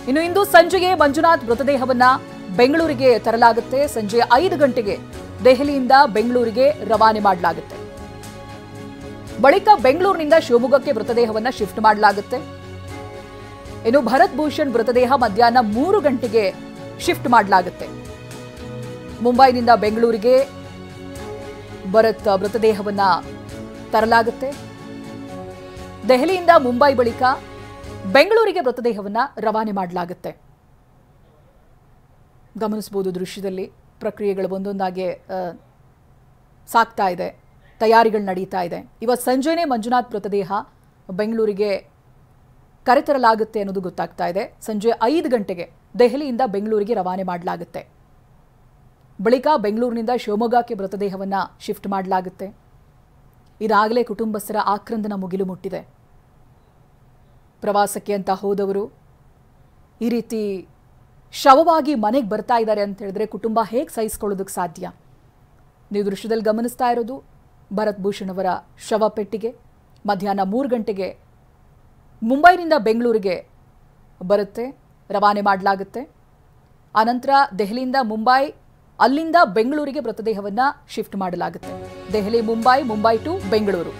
ಇನ್ನು ಇಂದು ಸಂಜೆಗೆ ಮಂಜುನಾಥ್ ಮೃತದೇಹವನ್ನ ಬೆಂಗಳೂರಿಗೆ ತರಲಾಗುತ್ತೆ. ಸಂಜೆ 5 ಗಂಟೆಗೆ ದೆಹಲಿಯಿಂದ ಬೆಂಗಳೂರಿಗೆ ರವಾನೆ ಮಾಡಲಾಗುತ್ತೆ. ಬಳಿಕ ಬೆಂಗಳೂರಿನಿಂದ ಶಿವಮೊಗ್ಗಕ್ಕೆ ಮೃತದೇಹವನ್ನ ಶಿಫ್ಟ್ ಮಾಡಲಾಗುತ್ತೆ. ಇನ್ನು ಭರತ್ ಭೂಷಣ್ ಮೃತದೇಹ ಮಧ್ಯಾಹ್ನ 3 ಗಂಟೆಗೆ ಶಿಫ್ಟ್ ಮಾಡಲಾಗುತ್ತೆ. ಮುಂಬೈನಿಂದ ಬೆಂಗಳೂರಿಗೆ ಭರತ್ ಮೃತದೇಹವನ್ನ ತರಲಾಗುತ್ತೆ. ದೆಹಲಿಯಿಂದ ಮುಂಬೈ ಬಳಿಕ ಬೆಂಗಳೂರಿಗೆ ಮೃತದೇಹವನ್ನ ರವಾನೆ ಮಾಡಲಾಗುತ್ತೆ. ಗಮನಿಸಬಹುದು ದೃಶ್ಯದಲ್ಲಿ ಪ್ರಕ್ರಿಯೆಗಳು ಒಂದೊಂದಾಗಿ ಸಾಗ್ತಾ ಇದೆ, ತಯಾರಿಗಳು ನಡೀತಾ ಇದೆ. ಇವತ್ತು ಸಂಜೆನೇ ಮಂಜುನಾಥ್ ಮೃತದೇಹ ಬೆಂಗಳೂರಿಗೆ ಕರೆತರಲಾಗುತ್ತೆ ಅನ್ನೋದು ಗೊತ್ತಾಗ್ತಾ ಇದೆ. ಸಂಜೆ 5 ಗಂಟೆಗೆ ದೆಹಲಿಯಿಂದ ಬೆಂಗಳೂರಿಗೆ ರವಾನೆ ಮಾಡಲಾಗುತ್ತೆ. ಬಳಿಕ ಬೆಂಗಳೂರಿನಿಂದ ಶಿವಮೊಗ್ಗಕ್ಕೆ ಮೃತದೇಹವನ್ನ ಶಿಫ್ಟ್ ಮಾಡಲಾಗುತ್ತೆ. ಇದಾಗಲೇ ಕುಟುಂಬಸ್ಥರ ಆಕ್ರಂದನ ಮುಗಿಲು ಮುಟ್ಟಿದೆ. ಪ್ರವಾಸಕ್ಕೆ ಅಂತ ಹೋದವರು ಈ ರೀತಿ ಶವವಾಗಿ ಮನೆಗೆ ಬರ್ತಾ ಇದ್ದಾರೆ ಅಂತ ಹೇಳಿದ್ರೆ ಕುಟುಂಬ ಹೇಗೆ ಸಹಿಸಿಕೊಳ್ಳೋದಕ್ಕೆ ಸಾಧ್ಯ? ನೀವು ದೃಶ್ಯದಲ್ಲಿ ಗಮನಿಸ್ತಾ ಇರೋದು ಭರತ್ ಭೂಷಣ್ ಅವರ ಶವ ಪೆಟ್ಟಿಗೆ. ಮಧ್ಯಾಹ್ನ 3 ಗಂಟೆಗೆ ಮುಂಬೈನಿಂದ ಬೆಂಗಳೂರಿಗೆ ಬರುತ್ತೆ, ರವಾನೆ ಮಾಡಲಾಗುತ್ತೆ. ಆನಂತರ ದೆಹಲಿಯಿಂದ ಮುಂಬೈ, ಅಲ್ಲಿಂದ ಬೆಂಗಳೂರಿಗೆ ಮೃತದೇಹವನ್ನ ಶಿಫ್ಟ್ ಮಾಡಲಾಗುತ್ತೆ. ದೆಹಲಿ ಮುಂಬೈ, ಮುಂಬೈ ಟು ಬೆಂಗಳೂರು.